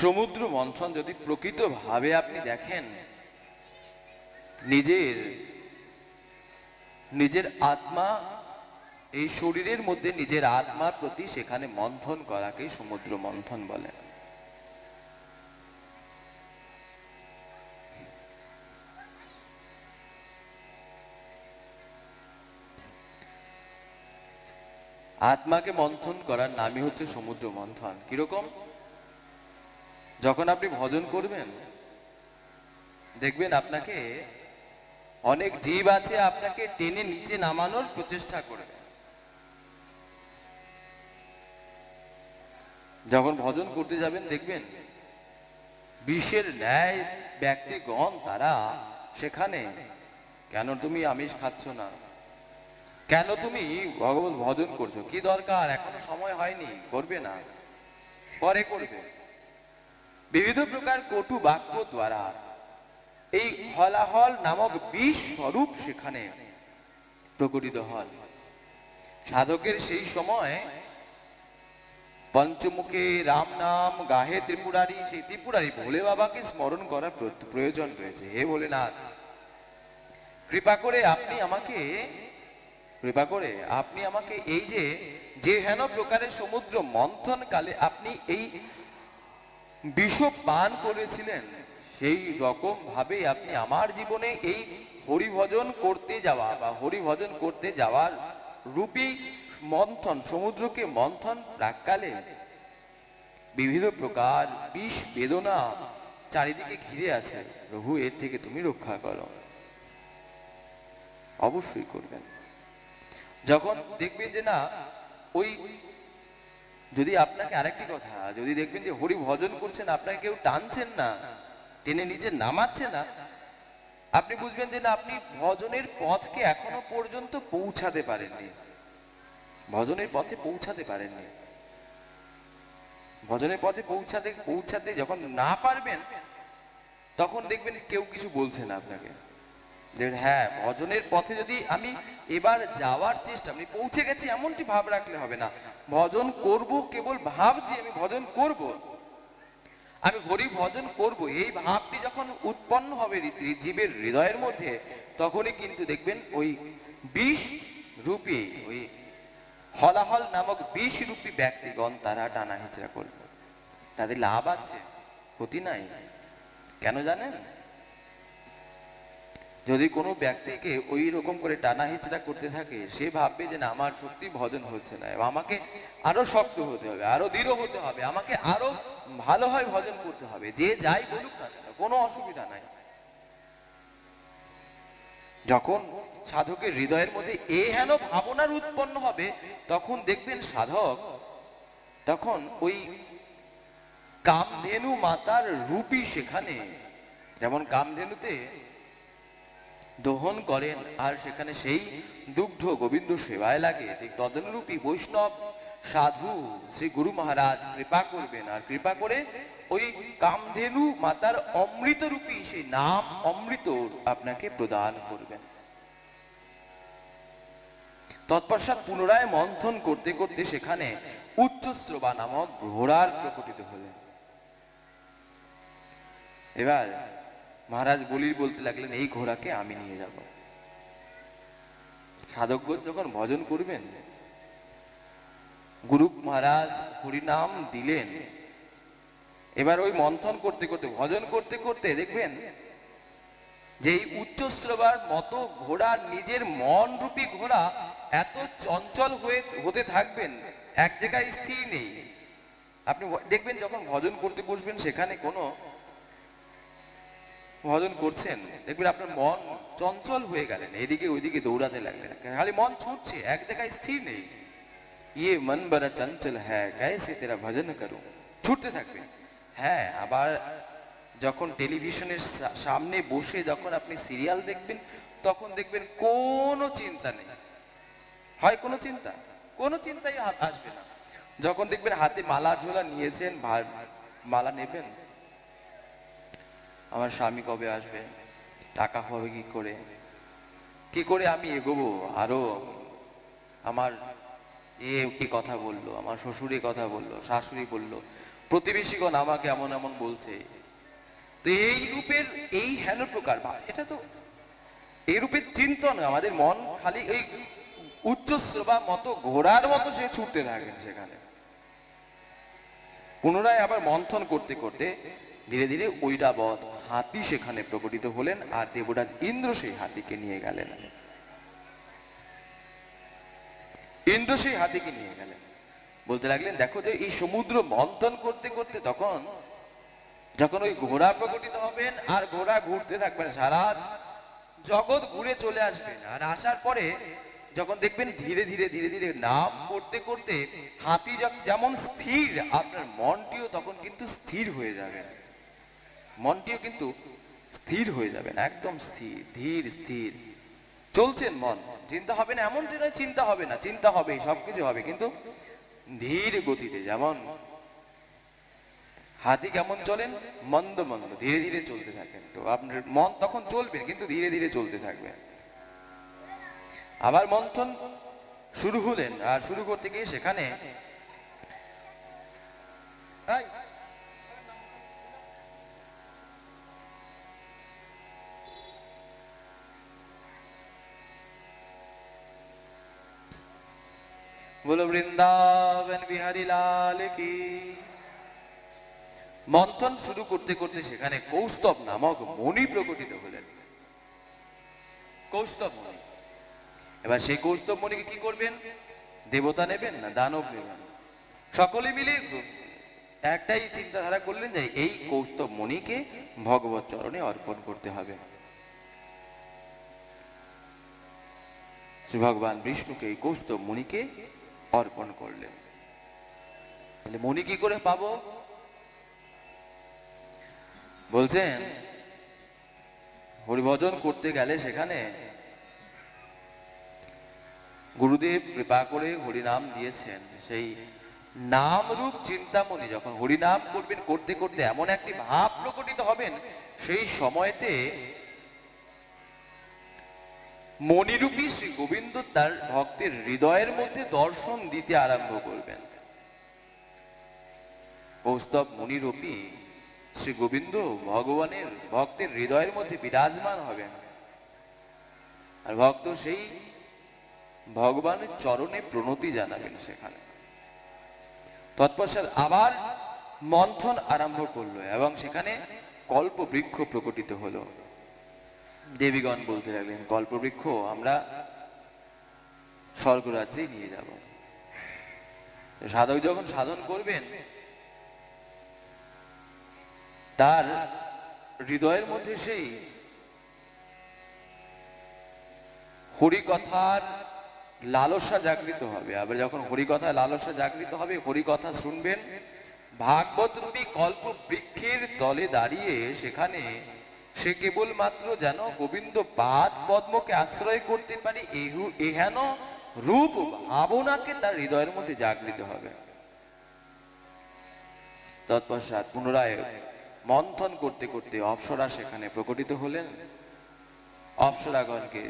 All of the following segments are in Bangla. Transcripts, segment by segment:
সমুদ্র মন্থন যদি প্রকৃতভাবে আপনি দেখেন, নিজের নিজের আত্মা, এই শরীরের মধ্যে নিজের আত্মার প্রতি সেখানে মন্থন করাকে সমুদ্র মন্থন বলে। আত্মাকে মন্থন করার নামই হচ্ছে সমুদ্র মন্থন। কিরকম? যখন আপনি ভজন করবেন, দেখবেন আপনাকে অনেক জীব আছে আপনাকে টেনে নিচে নামানোর প্রচেষ্টা করবে। যখন ভজন করতে যাবেন দেখবেন বিষের ন্যায় ব্যক্তিগণ তারা সেখানে, কেন তুমি আমিষ খাচ্ছ না, কেন তুমি ভগবত ভজন করছো, কি দরকার, এখনো সময় হয়নি, করবে না, পরে করবে, বিবিধ প্রকার কটু বাক্য দ্বারা এই হলাহল নামক বিষ স্বরূপ সেখানে প্রকটিত হল। সাধকের সেই সময় পঞ্চমুখে রাম নাম গাহে ত্রিপুরারি, সেই ত্রিপুরারি ভোলে বাবাকে স্মরণ করার প্রয়োজন রয়েছে। হে ভোলেনাথ, কৃপা করে আপনি আমাকে এই যে হেন প্রকারের সমুদ্র মন্থন কালে আপনি এই বিষ পান করেছিলেন, সেই রকম ভাবে আপনি আমার জীবনে এই হরিভজন করতে যাওয়া বা হরিভজন করতে যাওয়ার রূপী মন্থন, সমুদ্রকে মন্থন প্রাককালে বিবিধ প্রকার বিষ বেদনা চারিদিকে ঘিরে আছে, প্রভু এর থেকে তুমি রক্ষা করো। অবশ্যই করবেন। যখন দেখবেন যে না, ওই যদি আপনাকে আরেকটি কথা, যদি দেখবেন যে হরি ভজন করছেন, আপনাকে কেউ টানছেন না, টেনে নিচে নামাচ্ছে না, আপনি বুঝবেন যে না, আপনি ভজনের পথকে এখনো পর্যন্ত পৌঁছাতে পারেননি, ভজনের পথে পৌঁছাতে পারেননি। ভজনের পথে পৌঁছাতে যখন না পারবেন, তখন দেখবেন কেউ কিছু বলছে না আপনাকে, যে হ্যাঁ ভজনের পথে যদি আমি এবার যাওয়ার চেষ্টা, আমি পৌঁছে গেছি এমনটি ভাব রাখলে হবে না। ভজন করব, কেবল ভাবছি আমি ভজন করব, আমি হরি ভজন করব, এই ভাবটি যখন উৎপন্ন হবে জীবের হৃদয়ের মধ্যে, তখনই কিন্তু দেখবেন ওই বিষ রূপী, ওই হলাহল নামক বিষ রূপী ব্যক্তিগণ তারা টানা হিচড়া করবে। তাদের লাভ আছে, ক্ষতি নাই। কেন জানেন? যদি কোনো ব্যক্তিকে ওই রকম করে টানা হিচড়া করতে থাকে, সে ভাববে যে না, আমার সত্যি ভজন হচ্ছে না, এবং আমাকে আরো শক্ত হতে হবে, আরো দৃঢ় হতে হবে, আমাকে আরো ভালোভাবে ভজন করতে হবে, যে যাই বলুক না কেন, কোনো অসুবিধা নাই। যখন সাধকের হৃদয়ের মধ্যে এ হেন ভাবনার উৎপন্ন হবে, তখন দেখবেন সাধক তখন ওই কামধেনু মাতার রূপী সেখানে, যেমন কামধেনুতে দহন করেন আর সেখানে সেই দুগ্ধ গোবিন্দ সেবায় লাগে, ঠিক তদনুরূপী বৈষ্ণব সাধু শ্রী গুরু মহারাজ কৃপা করবেন, আর কৃপা করে ওই কামধেনু মাতার অমৃত রূপী সেই নাম অমৃত আপনাকে প্রদান করবেন। তৎপশ্চাৎ পুনরায় মন্থন করতে করতে সেখানে উচ্চশ্রবা নামক ঘোড়ার প্রকটিত হলেন। এবার মহারাজ বলতে লাগলেন, এই ঘোড়াকে আমি নিয়ে যাব। সাধকগণ যখন ভজন করবেন, গুরু মহারাজ হরিনাম দিলেন, এবার ওই মন্থন করতে করতে, ভজন করতে করতে দেখবেন যে এই উচ্চশ্রবার মতো ঘোড়া, নিজের মন রূপী ঘোড়া এত চঞ্চল হতে থাকবেন, এক জায়গায় স্থির নেই। আপনি দেখবেন যখন ভজন করতে বসবেন, সেখানে কোনো ভজন করছেন, দেখবেন আপনার মন চঞ্চল হয়ে গেলেন, এদিকে ওইদিকে দৌড়াতে লাগলেন, খালি মন ছুটছে, এক জায়গায় স্থির নেই। ইয়ে মন বড়া চঞ্চল হ্যায়, कैसे तेरा ভজন করুं, ছুটতে থাকবে। হ্যাঁ, আবার যখন টেলিভিশনের সামনে বসে যখন আপনি সিরিয়াল দেখবেন, তখন দেখবেন কোনো চিন্তা নেই, হয় কোনো চিন্তাই আসবে না। যখন দেখবেন হাতে মালা ঝোলা নিয়েছেন, মালা নেবেন, আমার স্বামী কবে আসবে, টাকা হবে কি করে আমি এগোবো, আরো আমার কি কথা বললো, আমার শ্বশুরে কথা বললো, শাশুড়ি বললো, প্রতিবেশীগণ আমাকে এমন এমন বলছে। তো এই রূপের এই হেন প্রকার এটা তো এই রূপের চিন্তন, আমাদের মন খালি এই উচ্চশ্রবা মতো ঘোড়ার মতো সে ছুটতে থাকেন সেখানে। পুনরায় আবার মন্থন করতে করতে ধীরে ধীরে ঐরাবত হাতি সেখানে প্রকটিত হলেন, আর দেবরাজ ইন্দ্র সেই হাতিকে নিয়ে গেলেন। ইন্দ্র সেই হাতিকে নিয়ে গেলেন, বলতে লাগলেন দেখো যে এই সমুদ্র মন্থন করতে করতে তখন যখন ওই ঘোড়া প্রকটিত হবেন, আর ঘোড়া ঘুরতে থাকবেন, সারা জগৎ ঘুরে চলে আসবেন, আর আসার পরে যখন দেখবেন ধীরে ধীরে ধীরে ধীরে নাম করতে করতে হাতি যেমন স্থির, আপনার মনটিও তখন কিন্তু স্থির হয়ে যাবে। মনটিও কিন্তু স্থির হয়ে যাবেন, একদম স্থির, ধীর স্থির চলছেন। মন চিন্তা হবে না, এমন নয় চিন্তা হবে না, চিন্তা হবে, সবকিছু হবে, কিন্তু ধীর গতিতে। যেমন হাতি কেমন চলেন, মন্দ মন্দ ধীরে ধীরে চলতে থাকেন, তো আপনার মন তখন চলবে কিন্তু ধীরে ধীরে চলতে থাকবে। আবার মন্থন শুরু হলেন, আর শুরু করতে গিয়ে সেখানে बोलो वृंदावन बिहारी लाल की। মন্থন শুরু করতে করতে সেখানে কৌস্তব নামক মণি প্রকটিত হলেন। কৌস্তব মণি। এবার সেই কৌস্তব মণিকে কি করবেন? দেবতা নেবেন না দানব নেবেন? সকলে মিলে একটাই চিন্তাধারা করলেন যে এই কৌস্তব মণিকে ভগবত চরণে অর্পণ করতে হবে। ভগবান বিষ্ণুকে এই কৌস্তব মণিকে অর্পণ করলেন। তাহলে মণি কি করে পাবো? বলছেন হরিভজন করতে গেলে সেখানে গুরুদেব কৃপা করে হরিনাম দিয়েছেন, সেই নাম রূপ চিন্তামণি যখন হরিনাম করবেন, করতে করতে এমন একটি ভাব প্রকটিত হবেন, সেই সময়তে মণিরূপী শ্রী গোবিন্দ তার ভক্তের হৃদয়ের মধ্যে দর্শন দিতে আরম্ভ করবেন। কৌস্তব মণিরূপী শ্রী গোবিন্দ ভগবানের ভক্তের হৃদয়ের মধ্যে বিরাজমান হবেন, আর ভক্ত সেই ভগবানের চরণে প্রণতি জানাবেন সেখানে। তৎপশ্চাৎ আবার মন্থন আরম্ভ করলো, এবং সেখানে কল্প বৃক্ষ প্রকটিত হলো। দেবীগণ বলতে লাগলেন কল্পবৃক্ষ আমরা স্বর্গরাজ্যে নিয়ে যাব। সাধক যখন সাধন করবেন, তার হৃদয়ের মধ্যে সেই হরিকথার লালসা জাগৃত হবে। আবার যখন হরিকথা লালসা জাগৃত হবে, হরিকথা শুনবেন, ভাগবত রূপী কল্প বৃক্ষের তলে দাঁড়িয়ে সেখানে সে কেবলমাত্র যেন গোবিন্দ পাদ পদ্মকে আশ্রয় করতে পারে এহেন রূপ ভাবনাকে তার হৃদয়ের মধ্যে জাগৃত হবে। তৎপশ্চাৎ পুনরায় মন্থন করতে করতে অপ্সরা সেখানে প্রকটিত হলেন। অপ্সরাগণকে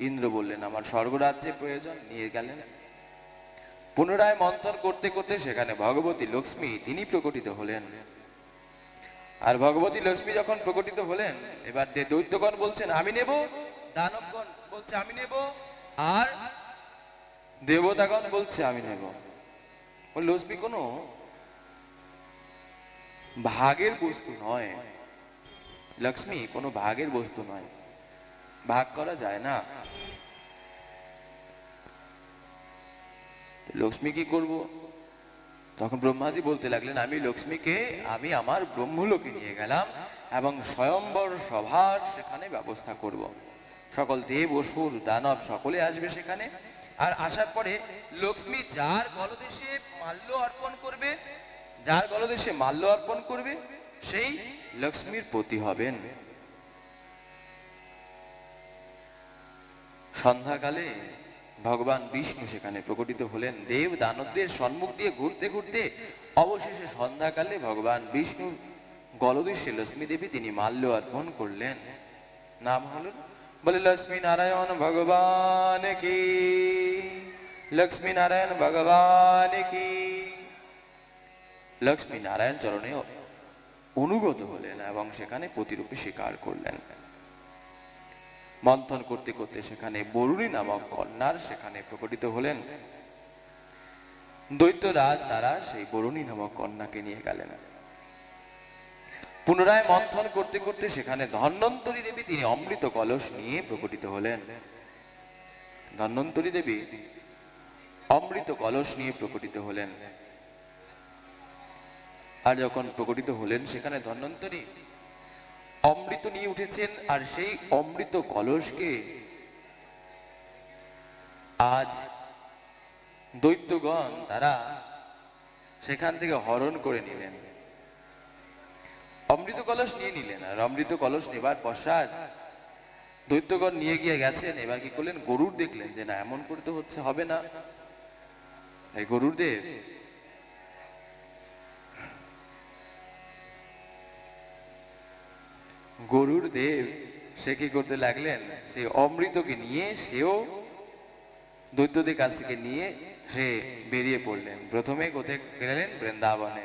ইন্দ্র বললেন আমার স্বর্গরাজ্যে প্রয়োজন, নিয়ে গেলেন। পুনরায় মন্থন করতে করতে সেখানে ভগবতী লক্ষ্মী তিনি প্রকটিত হলেন। আর ভগবতী লক্ষ্মী যখন প্রকটিত হলেন, এবার দৈত্যগণ বলছেন আমি নেব, দানবগণ বলছে আমি নেব, আর দেবতাগণ বলছে আমি নেব। লক্ষ্মী কোনো ভাগের বস্তু নয়, লক্ষ্মী কোনো ভাগের বস্তু নয়, ভাগ করা যায় না। লক্ষ্মী কি করব? তখন ব্রহ্মাজি বলতে লাগলেন আমি লক্ষ্মীকে আমি আমার ব্রহ্মলোকে নিয়ে গেলাম, এবং স্বয়ম্বর সভার সেখানে ব্যবস্থা করব। সকল দেব অসুর দানব সকলে আসবে সেখানে, আর আসার পরে লক্ষ্মী যার গলদেশে মাল্য অর্পণ করবে, যার গলদেশে মাল্য অর্পণ করবে সেই লক্ষ্মীর পতি হবেন। সন্ধ্যাকালে ভগবান বিষ্ণু সেখানে প্রকটিত হলেন। দেব দানবদের সম্মুখ দিয়ে ঘুরতে ঘুরতে অবশেষে সন্ধ্যাকালে ভগবান বিষ্ণুর গলদেশে লক্ষ্মী দেবী তিনি মাল্য অর্পণ করলেন। নাম হলো বলে লক্ষ্মী নারায়ণ ভগবান কি, লক্ষ্মী নারায়ণ ভগবান কি। লক্ষ্মী নারায়ণ চরণে অনুগত হলেন এবং সেখানে প্রতিরূপে স্বীকার করলেন। মন্থন করতে করতে সেখানে বরুণী নামক কন্যার সেখানে প্রকটিত হলেন। দৈত্যরাজ তারা সেই বরুণী নামক কন্যাকে নিয়ে গেলেন। পুনরায় মন্থন করতে করতে সেখানে ধন্বন্তরী দেবী তিনি অমৃত কলস নিয়ে প্রকটিত হলেন। ধন্বন্তরী দেবী অমৃত কলস নিয়ে প্রকটিত হলেন। আর যখন প্রকটিত হলেন সেখানে ধন্বন্তরী অমৃত নিয়ে উঠেছেন, আর সেই অমৃত কলসকে আজ দৈত্যগণ তারা সেখান থেকে হরণ করে নিলেন, অমৃত কলস নিয়ে নিলেন। আর অমৃত কলস নেবার পশ্চাৎ দৈত্যগণ নিয়ে গিয়ে গেছেন। এবার কি করলেন, গরুর দেখলেন যে না এমন করে তো হচ্ছে হবে না। এই গরুর দেব সে কি করতে লাগলেন, সেই অমৃতকে নিয়ে সেও দৈত্যদের কাছ থেকে নিয়ে সে বেরিয়ে পড়লেন। প্রথমে কোথায় গেলেন, বৃন্দাবনে।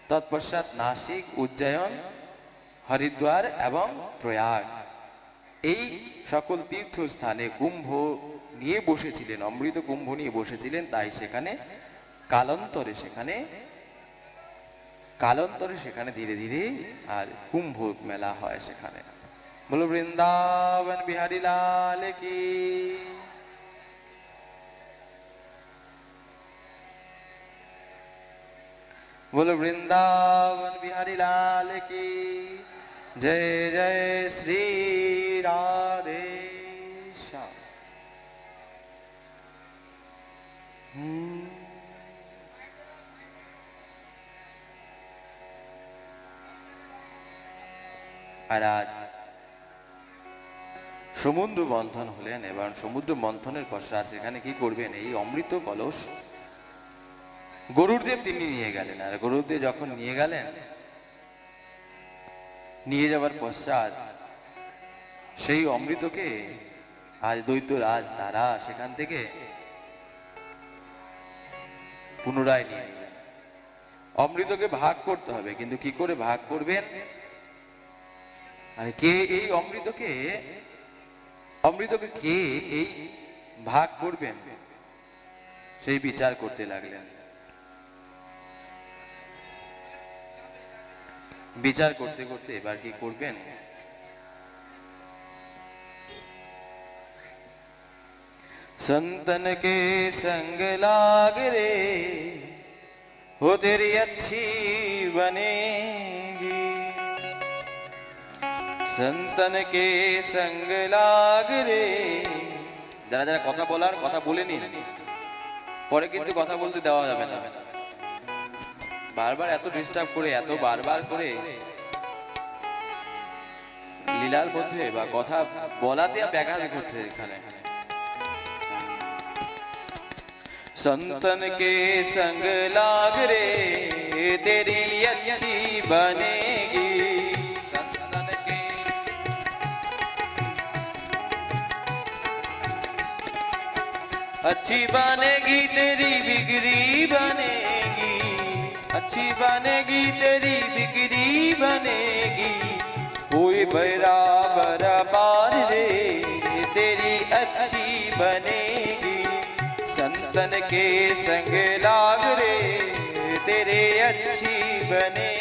তৎপশ্চাৎ নাসিক, উজ্জয়ন, হরিদ্বার এবং প্রয়াগ এই সকল তীর্থস্থানে কুম্ভ নিয়ে বসেছিলেন, অমৃত কুম্ভ নিয়ে বসেছিলেন। তাই সেখানে কালান্তরে সেখানে ধীরে ধীরে আর কুম্ভ মেলা হয় সেখানে। বলো বৃন্দাবন বিহারী লাল কি। बोलो वृंदावन बिहारी लाल की जय जय श्री राधे श्याम। আর আজ সমুদ্র মন্থন হলেন এবং সমুদ্র মন্থনের পশ্চাৎ সেখানে কি করবেন, এই অমৃত কলস গরুরদেব তিনি নিয়ে গেলেন। আর গরুরদেব যখন নিয়ে গেলেন, নিয়ে যাওয়ার পশ্চাৎ সেই অমৃতকে আজ দৈত্যরাজ তারা সেখান থেকে পুনরায় নিয়ে নিলেন। অমৃতকে ভাগ করতে হবে, কিন্তু কি করে ভাগ করবেন, আর কে এই অমৃতকে কে এই ভাগ করবেন, সেই বিচার করতে লাগলেন। বিচার করতে করতে এবার কি করবেন, संतन के संग लाग रे हो तेरी अच्छी बनेगी। संतन के संग लाग रे, যারা যারা কথা বলার কথা বলে নিন, পরে কিন্তু কথা বলতে দেওয়া যাবে না। বারবার এত ডিস্টার্ব করে, এত বারবার করে লীলার মধ্যে বা কথা বলাতে ব্যাঘাত ঘটছে এখানে। संतन के संग लाग रे तेरी अच्छी बनेगी। संतन के अच्छी बनेगी तेरी बिगड़ी बनेगी, अच्छी बनेगी तेरी बिगड़ी बनेगी। कोई बराबर पार रे तेरी अच्छी बनेगी। संतन के संग लाग रे तेरे अच्छी बनेगी।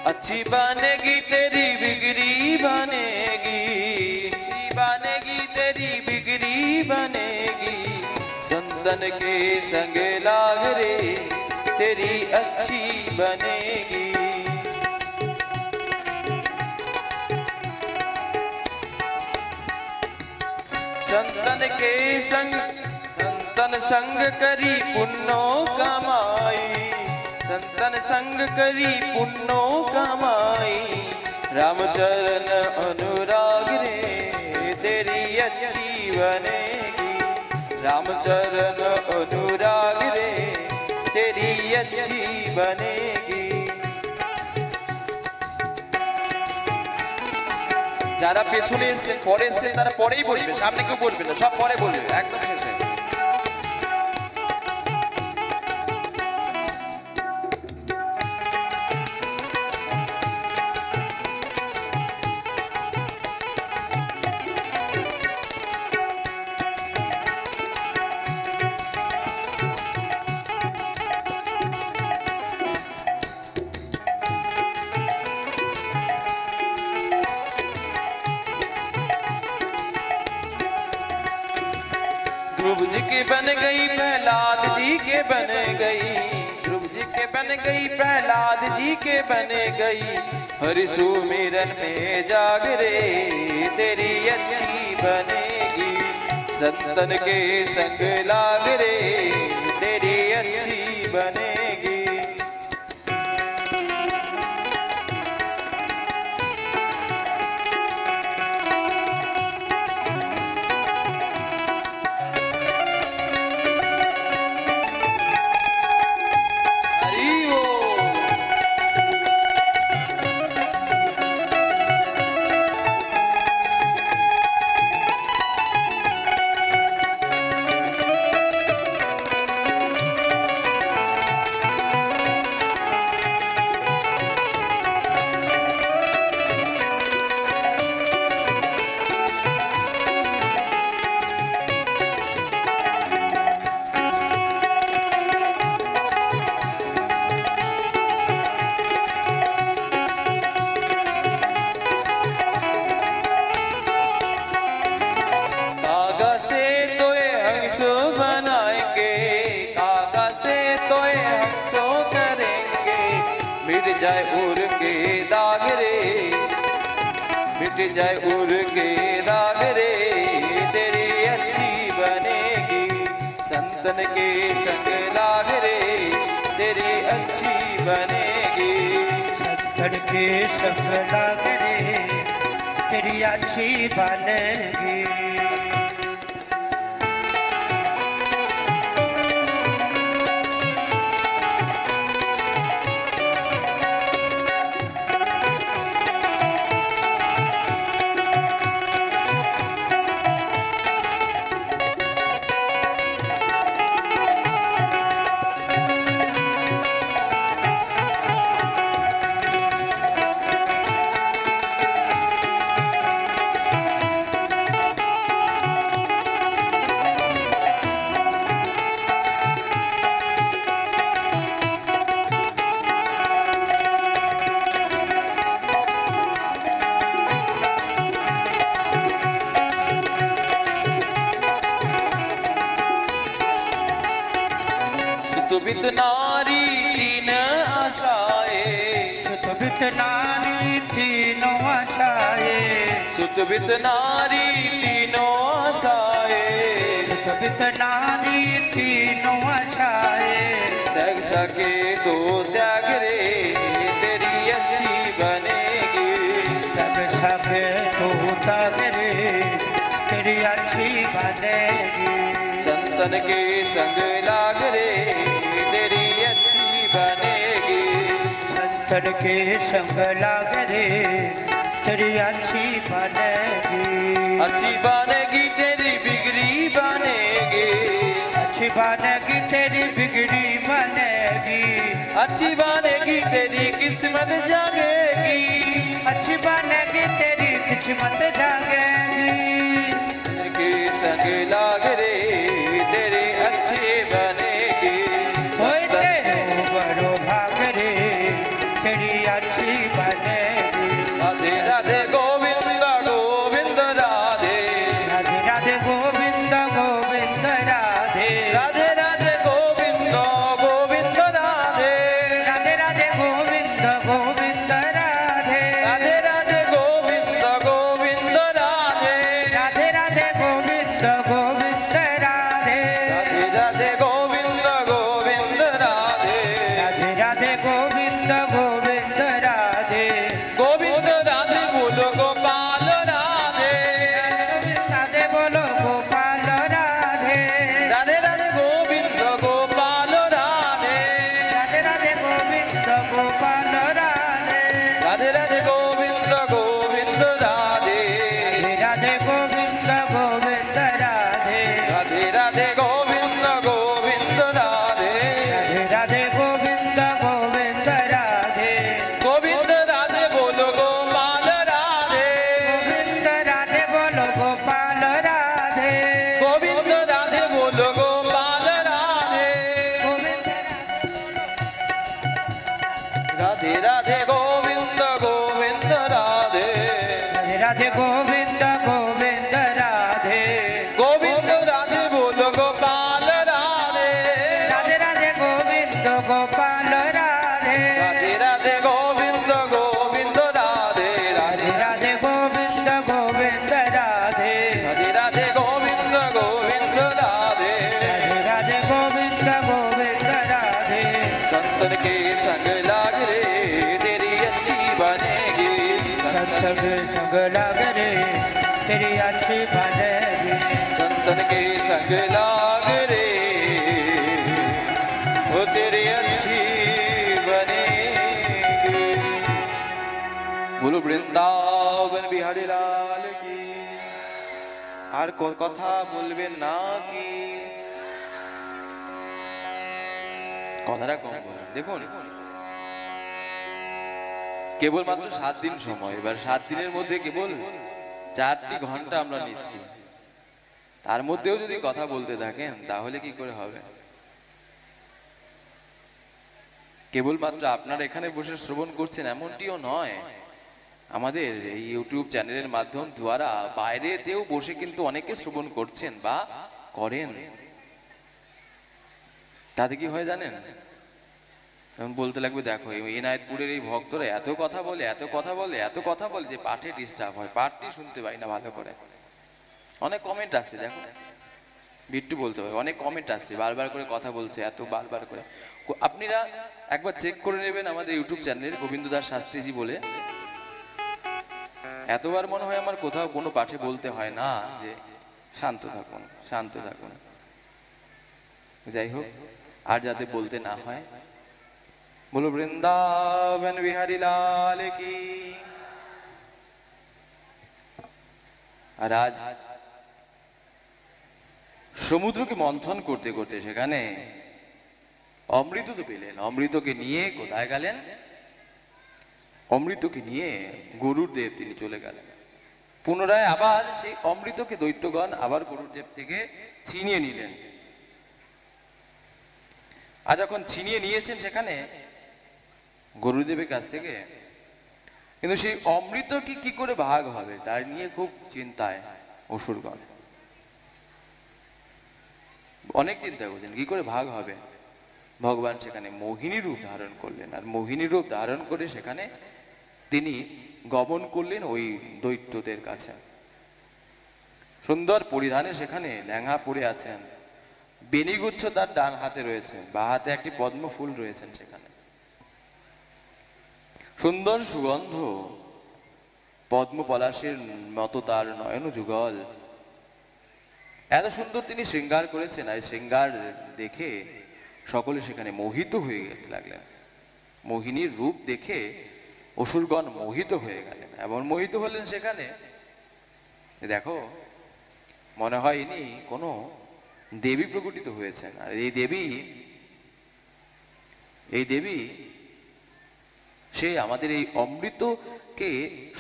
अच्छी बनेगी तेरी बिगड़ी बनेगी, अच्छी बनेगी तेरी बिगड़ी बनेगी। संतन के संग लाग रे तेरी अच्छी बनेगी। संतन के संग संतन संग करी पुण्यो कमाई, संतन संग करी पुण्यो कमाई। रामचरण अनुराग रे तेरी अच्छी बनेगी, रामचरण अनुराग रे तेरी अच्छी बनेगी। যারা পেছনে এসে পরে এসে তারা পরেই বলবে, সামনে কেউ বলবে না, সব পরে বলবে একদম শেষে। ध्रुव जी के बन गई प्रहलाद जी के बन गई, ध्रुव जी के बन गई प्रहलाद जी के बन गई। हरि सुमिरन में जाग रे तेरी अच्छी बनेगी, संतन के संग लाग रे तेरी अच्छी बनेगी। मिट जाए उर के दाग रे, मिट जाए उर के दाग रे तेरी अच्छी बनेगी, संतन के संग लाग रे तेरी अच्छी बनेगी। संतन के संग लाग रे तेरी अच्छी बनेगी। सुतबित नारी तीन आशाए, सुतबित नारी तीनों आशाए, सुतबित नारी तीनों आशाए, सुतबित नारी तीनों आशाए। त्याग सके तो त्याग रे तेरी अच्छी बनेगी, त्याग सके तो त्याग रे तेरी अच्छी बनेगी। संतन के संग लाग रे तेरी अच्छी बनेगी, संतन के संग लाग रे तेरी अच्छी बनेगी। अच्छी बनेगी तेरी बिगड़ी बनेगी, अच्छी बनेगी तेरी बिगड़ी बनेगी। अच्छी बनेगी तेरी किस्मत जागेगी, अच्छी बनेगी तेरी किस्मत जागेगी। के संग लाग रे तेरे अच्छे बनेगी, होए तेरो बड़ो भाग रे तेरी अच्छी बनेगी। राधे राधे गोविंद गोविंद राधे, राधे राधे गोविंद गोविंद राधे, राधे राधे गोविंद गोविंद राधे, राधे राधे गोविंद गोविंद राधे। গোবিন্দ গোবিন্দ রাধে গোবিন্দ রাধে বলো গোপাল রাধে রাধে বলো গোপাল রাধে রাধে রাধে গোবিন্দ গোপাল রাধে রাধে রাধে গোবিন্দ গোপাল রাধে রাধে রাধে গোবিন্দ গোবিন্দ রাধে রাধে গোবিন্দ গোবিন্দ রাধে রাধে রাধে গোবিন্দ গোবিন্দ রাধে রাধে গোবিন্দ গোবিন্দ রাধে গোবিন্দ রাধে বলো গোপাল রাধে গোবিন্দ রাধে বলো গোপাল রাধে গোবিন্দ রাধে বলো গোপাল রাধে রাধে রাধে গোবিন্দ গোবিন্দ রাধে রাধে গোবিন্দ গোবিন্দ রাধে গোবিন্দ রাধে বলো গোপাল রাধে রাধে রাধে গোবিন্দ গোপাল রাধে রাধে রাধে গোবিন্দ গোবিন্দ রাধে রাধে রাধে গোবিন্দ গোবিন্দ রাধে রাধে রাধে গোবিন্দ গোবিন্দ রাধে राधे गोविंद गोविंद राधे संतन के संग लाग रे तेरी अच्छी बनेगी संत के संग लग रे तेरी अच्छी बनेगी संतन के संग लाग रे वो तेरी अच्छी बनेगी बोलो वृंदावन बिहारी लाल की আর কথা বলবেন না কি কথাটা কম বলুন দেখুন কেবলমাত্র 7 দিন সময় এবার 7 দিনের মধ্যে কেবল 4টি ঘন্টা আমরা নিচ্ছি তার মধ্যেও যদি কথা বলতে থাকেন তাহলে কি করে হবে কেবলমাত্র আপনারা এখানে বসে শ্রবণ করছেন এমনটিও নয় আমাদের এই ইউটিউব চ্যানেলের মাধ্যম দ্বারা বাইরেতেও বসে কিন্তু অনেকে শ্রবণ করছেন বা করেন তাতে কি হয় জানেন এখন বলতে লাগবে দেখো এই এনায়েতপুরের এই ভক্তরা এত কথা বলে এত কথা বলে এত কথা বলে যে পাঠে ডিস্টার্ব হয় পাঠটি শুনতে পাই না ভালো করে অনেক কমেন্ট আসছে দেখো বিট্টু বলতে পারে অনেক কমেন্ট আসছে বারবার করে কথা বলছে এত বারবার করে আপনারা একবার চেক করে নেবেন আমাদের ইউটিউব চ্যানেল গোবিন্দ দাস শাস্ত্রীজি বলে এতবার মনে হয় আমার কোথাও কোনো পাঠে বলতে হয় না যে শান্ত থাকুন শান্ত থাকুন যাই হোক আর যাতে বলতে না হয় बोलो वृंदावन बिहारी लाल की আর আজ সমুদ্রকে মন্থন করতে করতে সেখানে অমৃত তো পেলেন অমৃতকে নিয়ে কোথায় গেলেন অমৃতকে নিয়ে গরুড়দেব তিনি চলে গেলেন পুনরায় আবার সেই অমৃতকে দৈত্যগণ আবার গরুড়দেব থেকে ছিনিয়ে নিলেন আর যখন ছিনিয়ে নিয়েছেন সেখানে গরুদেবের কাছ থেকে কিন্তু সেই অমৃত কি করে ভাগ হবে তার নিয়ে খুব চিন্তায় অসুরগণ অনেক চিন্তা করছেন কি করে ভাগ হবে ভগবান সেখানে মোহিনী রূপ ধারণ করলেন আর মোহিনী রূপ ধারণ করে সেখানে তিনি গমন করলেন ওই দৈত্যদের কাছে সুন্দর পরিধানে সেখানে লেহেঙ্গা পরে আছেন বেনিগুচ্ছ তার ডান হাতে রয়েছে বা হাতে একটি পদ্ম ফুল রয়েছেন সেখানে সুন্দর সুগন্ধ পদ্ম পলাশের মতো তার নয়ন যুগল এত সুন্দর তিনি শৃঙ্গার করেছেন আর শৃঙ্গার দেখে সকলে সেখানে মোহিত হয়ে যেতে লাগলেন মোহিনীর রূপ দেখে অসুরগণ মোহিত হয়ে গেলেন এমন মোহিত হলেন সেখানে দেখো মনে হয় ইনি কোনো দেবী প্রকটিত হয়েছেন আর এই দেবী সে আমাদের এই অমৃতকে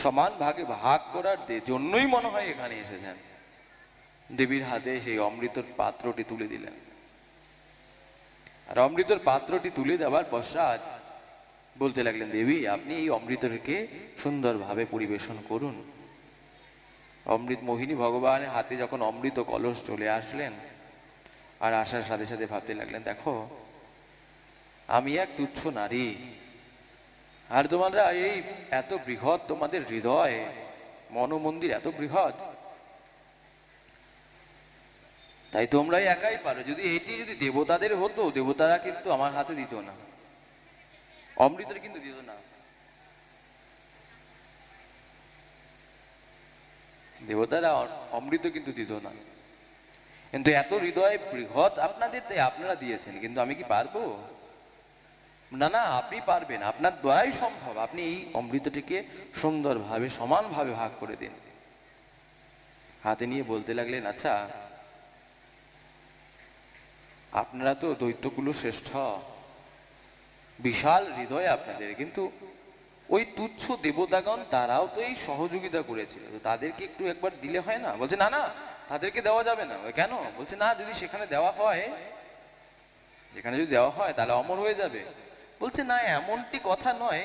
সমান ভাগে ভাগ করার জন্যই মনে হয় এখানে এসেছেন দেবীর হাতে সেই অমৃতর পাত্রটি তুলে দিলেন আর অমৃতর পাত্রটি তুলে দেওয়ার পশ্চাৎ বলতে লাগলেন দেবী আপনি এই অমৃতকে সুন্দরভাবে পরিবেশন করুন অমৃত মোহিনী ভগবানের হাতে যখন অমৃত কলস চলে আসলেন আর আসার সাথে সাথে ভাবতে লাগলেন দেখো আমি এক তুচ্ছ নারী আর তোমরা এই এত বৃহৎ তোমাদের হৃদয় মনোমন্দির এত বৃহৎ তাই তোমরাই একাই পারো যদি এটি যদি দেবতাদের হতো দেবতারা কিন্তু আমার হাতে দিত না অমৃতটা কিন্তু দিত না। দেবতারা অমৃত কিন্তু দিত না, কিন্তু এত হৃদয় বৃহৎ আপনাদের, তাই আপনারা দিয়েছেন। কিন্তু আমি কি পারবো? না না, আপনি পারবেন, আপনার দ্বারাই সম্ভব। আপনি এই অমৃতটিকে সুন্দরভাবে সমানভাবে ভাগ করে দিন। হাতে নিয়ে বলতে লাগলেন, আচ্ছা আপনারা তো দৈত্যকুল শ্রেষ্ঠ, বিশাল হৃদয় আপনাদের, কিন্তু ওই তুচ্ছ দেবতাগণ তারাও তো এই সহযোগিতা করেছিল, তো তাদেরকে একটু একবার দিলে হয় না? বলছে না না, তাদেরকে দেওয়া যাবে না। কেন? বলছে না, যদি সেখানে দেওয়া হয়, যেখানে যদি দেওয়া হয় তাহলে অমর হয়ে যাবে। বলছে না, এমনটি কথা নয়।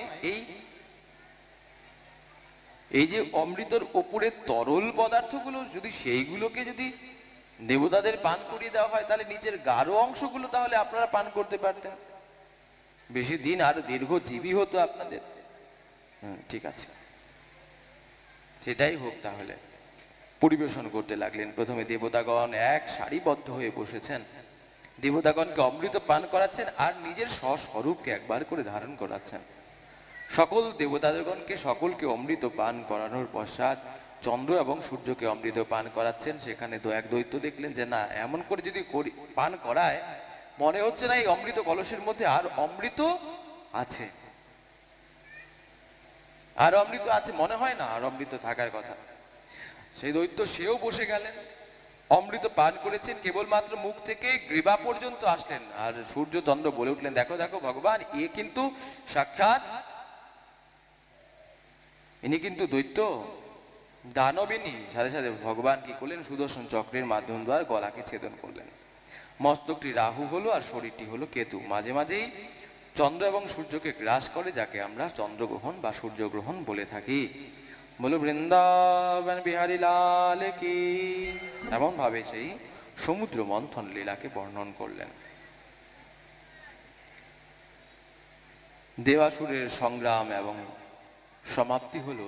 এই যে অমৃতর ওপরে তরল পদার্থগুলো, যদি সেইগুলোকে যদি দেবতাদের পান করিয়ে দেওয়া হয়, তাহলে নিচের গাঢ় অংশগুলো তাহলে আপনারা পান করতে পারতেন, বেশি দিন আর দীর্ঘজীবী হতো আপনাদের। ঠিক আছে, সেটাই হোক তাহলে। পরিবেশন করতে লাগলেন। প্রথমে দেবতাগণ এক সারিবদ্ধ হয়ে বসেছেন, দেবতাগণকে অমৃত পান করাচ্ছেন আর নিজের স্বস্বরূপকে একবার করে ধারণ করাচ্ছেন। সকল দেবতাগণকে সকলকে অমৃত পান করানোর পশ্চাৎ চন্দ্র এবং সূর্যকে অমৃত পান করাচ্ছেন। সেখানে এক দৈত্য দেখলেন যে না, এমন করে যদি পান করায়, মনে হচ্ছে না এই অমৃত কলসের মধ্যে আর অমৃত আছে, আর অমৃত আছে, মনে হয় না আর অমৃত থাকার কথা। সেই দৈত্য সেও বসে গেলেন, অমৃত পান করেছেন, কেবলমাত্র মুখ থেকে গ্রীবা পর্যন্ত আসলেন। আর সূর্য চন্দ্র বলে উঠলেন, দেখো দেখো ভগবান, এ কিন্তু সাক্ষাৎ, ইনি কিন্তু দৈত্য দানবিনী। সাথে সাথে ভগবান কি করলেন? সুদর্শন চক্রের মাধ্যম দ্বারা গলাকে ছেদন করলেন। মস্তকটি রাহু হলো আর শরীরটি হলো কেতু। মাঝে মাঝেই চন্দ্র এবং সূর্যকে গ্রাস করে, যাকে আমরা চন্দ্রগ্রহণ বা সূর্যগ্রহণ বলে থাকি। বলো বৃন্দাবন বিহারী লাল কি। এমন ভাবে সেই সমুদ্র মন্থন লীলাকে বর্ণন করলেন। দেবাসুরের সংগ্রাম এবং সমাপ্তি হলো